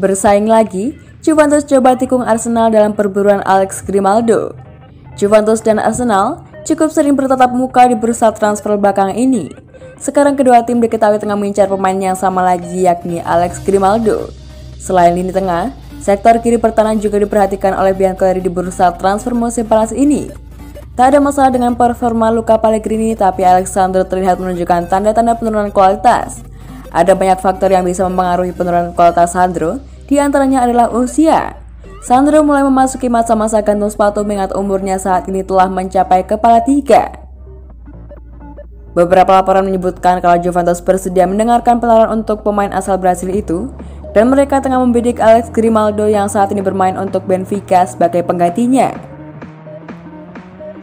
Bersaing lagi, Juventus coba tikung Arsenal dalam perburuan Alex Grimaldo. Juventus dan Arsenal cukup sering bertatap muka di bursa transfer belakangan ini. Sekarang kedua tim diketahui tengah mengincar pemain yang sama lagi, yakni Alex Grimaldo. Selain lini tengah, sektor kiri pertahanan juga diperhatikan oleh Bianconeri di bursa transfer musim panas ini. Tak ada masalah dengan performa Luca Pellegrini, tapi Alexandro terlihat menunjukkan tanda-tanda penurunan kualitas. Ada banyak faktor yang bisa mempengaruhi penurunan kualitas Sandro, di antaranya adalah usia. Sandro mulai memasuki masa-masa gantung sepatu mengingat umurnya saat ini telah mencapai kepala 3. Beberapa laporan menyebutkan kalau Juventus bersedia mendengarkan penawaran untuk pemain asal Brasil itu, dan mereka tengah membidik Alex Grimaldo yang saat ini bermain untuk Benfica sebagai penggantinya.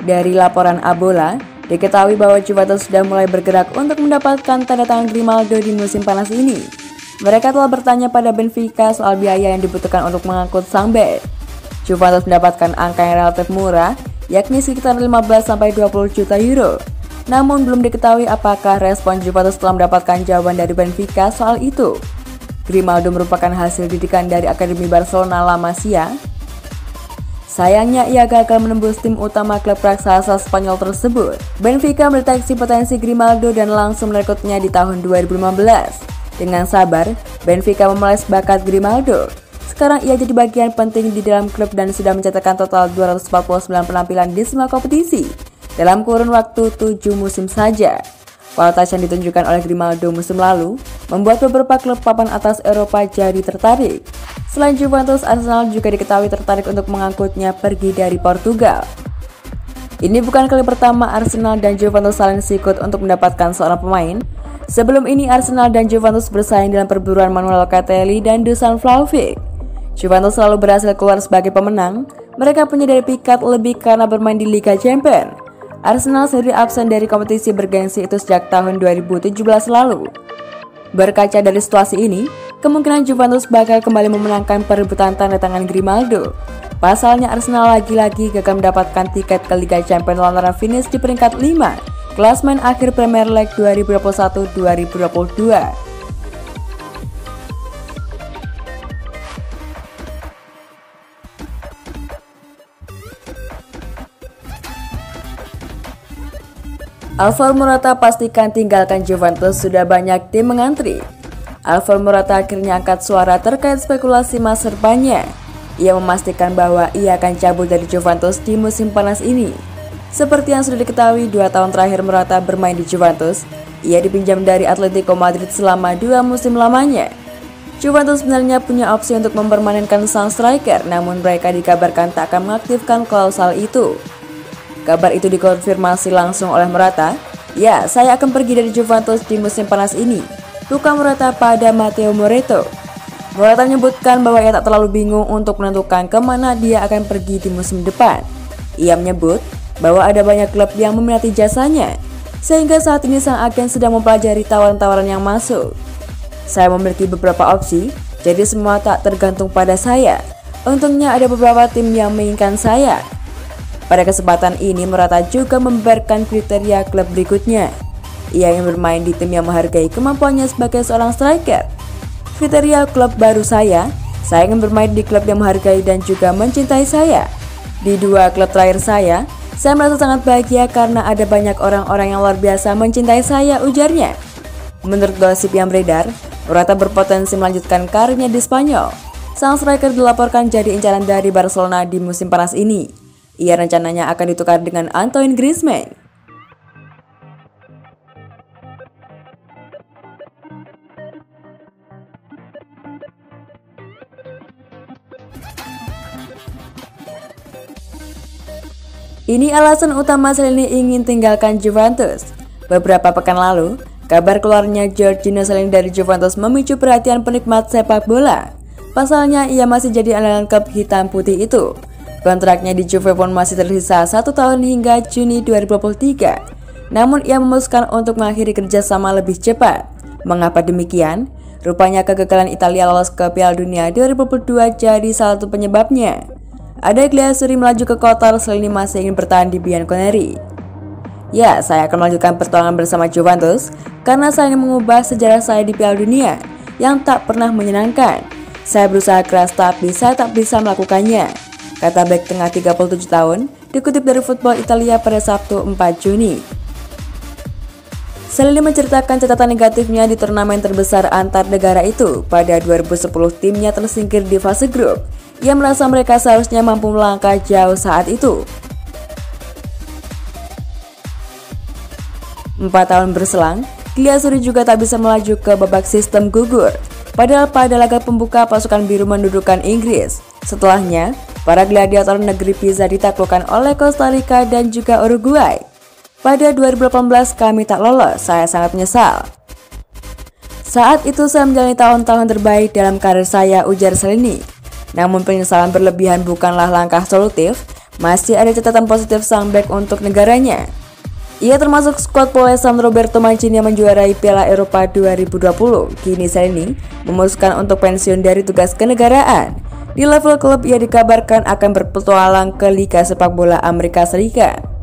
Dari laporan Abola, diketahui bahwa Juventus sudah mulai bergerak untuk mendapatkan tanda tangan Grimaldo di musim panas ini. Mereka telah bertanya pada Benfica soal biaya yang dibutuhkan untuk mengangkut sang bek. Juventus mendapatkan angka yang relatif murah, yakni sekitar 15-20 juta euro. Namun belum diketahui apakah respon Juventus telah mendapatkan jawaban dari Benfica soal itu. Grimaldo merupakan hasil didikan dari Akademi Barcelona La Masia. Sayangnya ia gagal menembus tim utama klub raksasa Spanyol tersebut. Benfica mendeteksi potensi Grimaldo dan langsung merekrutnya di tahun 2015. Dengan sabar, Benfica memeles bakat Grimaldo. Sekarang ia jadi bagian penting di dalam klub dan sudah mencetakkan total 249 penampilan di semua kompetisi dalam kurun waktu 7 musim saja. Kualitas yang ditunjukkan oleh Grimaldo musim lalu membuat beberapa klub papan atas Eropa jadi tertarik. Selain Juventus, Arsenal juga diketahui tertarik untuk mengangkutnya pergi dari Portugal. Ini bukan kali pertama Arsenal dan Juventus saling sikut untuk mendapatkan seorang pemain. Sebelum ini Arsenal dan Juventus bersaing dalam perburuan Manuel Locatelli dan Dusan Vlahovic. Juventus selalu berhasil keluar sebagai pemenang. Mereka punya dari pikat lebih karena bermain di Liga Champions. Arsenal sendiri absen dari kompetisi bergengsi itu sejak tahun 2017 lalu. Berkaca dari situasi ini, kemungkinan Juventus bakal kembali memenangkan perebutan tanda tangan Grimaldo. Pasalnya Arsenal lagi-lagi gagal mendapatkan tiket ke Liga Champions lantaran finish di peringkat 5. Klasmen akhir Premier League 2021-2022. Alvaro Morata pastikan tinggalkan Juventus, sudah banyak tim mengantri. Alvaro Morata akhirnya angkat suara terkait spekulasi masa depannya. Ia memastikan bahwa ia akan cabut dari Juventus di musim panas ini. Seperti yang sudah diketahui, 2 tahun terakhir Morata bermain di Juventus. Ia dipinjam dari Atletico Madrid selama 2 musim lamanya. Juventus sebenarnya punya opsi untuk mempermanenkan sang striker, namun mereka dikabarkan tak akan mengaktifkan klausal itu. Kabar itu dikonfirmasi langsung oleh Morata. "Ya, saya akan pergi dari Juventus di musim panas ini," tukas Morata pada Matteo Moretto. Morata menyebutkan bahwa ia tak terlalu bingung untuk menentukan kemana dia akan pergi di musim depan. Ia menyebut bahwa ada banyak klub yang meminati jasanya, sehingga saat ini sang agen sedang mempelajari tawaran-tawaran yang masuk. "Saya memiliki beberapa opsi, jadi semua tak tergantung pada saya. Untungnya ada beberapa tim yang menginginkan saya." Pada kesempatan ini, Morata juga membeberkan kriteria klub berikutnya. Ia ingin bermain di tim yang menghargai kemampuannya sebagai seorang striker. Kriteria klub baru saya ingin bermain di klub yang menghargai dan juga mencintai saya. Di 2 klub terakhir saya merasa sangat bahagia karena ada banyak orang-orang yang luar biasa mencintai saya, ujarnya. Menurut gosip yang beredar, Morata berpotensi melanjutkan karirnya di Spanyol. Sang striker dilaporkan jadi incaran dari Barcelona di musim panas ini. Ia rencananya akan ditukar dengan Antoine Griezmann. Ini alasan utama Chiellini ingin tinggalkan Juventus. Beberapa pekan lalu, kabar keluarnya Georginio Chiellini dari Juventus memicu perhatian penikmat sepak bola. Pasalnya, ia masih jadi andalan klub hitam putih itu. Kontraknya di Juve pun masih tersisa 1 tahun hingga Juni 2023. Namun ia memutuskan untuk mengakhiri kerjasama lebih cepat. Mengapa demikian? Rupanya kegagalan Italia lolos ke Piala Dunia 2022 jadi salah satu penyebabnya. Ada Glazzuri melaju ke Qatar, Chiellini masih ingin bertahan di Bianconeri. "Ya, saya akan melanjutkan perjuangan bersama Juventus karena saya ingin mengubah sejarah saya di Piala Dunia yang tak pernah menyenangkan. Saya berusaha keras tapi saya tak bisa melakukannya, kata bek tengah 37 tahun, dikutip dari Football Italia pada Sabtu 4 Juni. Salini menceritakan catatan negatifnya di turnamen terbesar antar negara itu. Pada 2010 timnya tersingkir di fase grup. Ia merasa mereka seharusnya mampu melangkah jauh saat itu. 4 tahun berselang, Gliasuri juga tak bisa melaju ke babak sistem gugur. Padahal pada laga pembuka pasukan biru mendudukan Inggris. Setelahnya, para gladiator negeri Pisa ditaklukkan oleh Costa Rica dan juga Uruguay. Pada 2018 kami tak lolos, saya sangat menyesal. Saat itu saya menjalani tahun-tahun terbaik dalam karir saya, ujar Salini. Namun penyesalan berlebihan bukanlah langkah solutif, masih ada catatan positif sang bek untuk negaranya. Ia termasuk skuad polesan Roberto Mancini yang menjuarai Piala Eropa 2020. Kini Salini memutuskan untuk pensiun dari tugas kenegaraan. Di level klub ia dikabarkan akan berpetualang ke Liga Sepak Bola Amerika Serikat.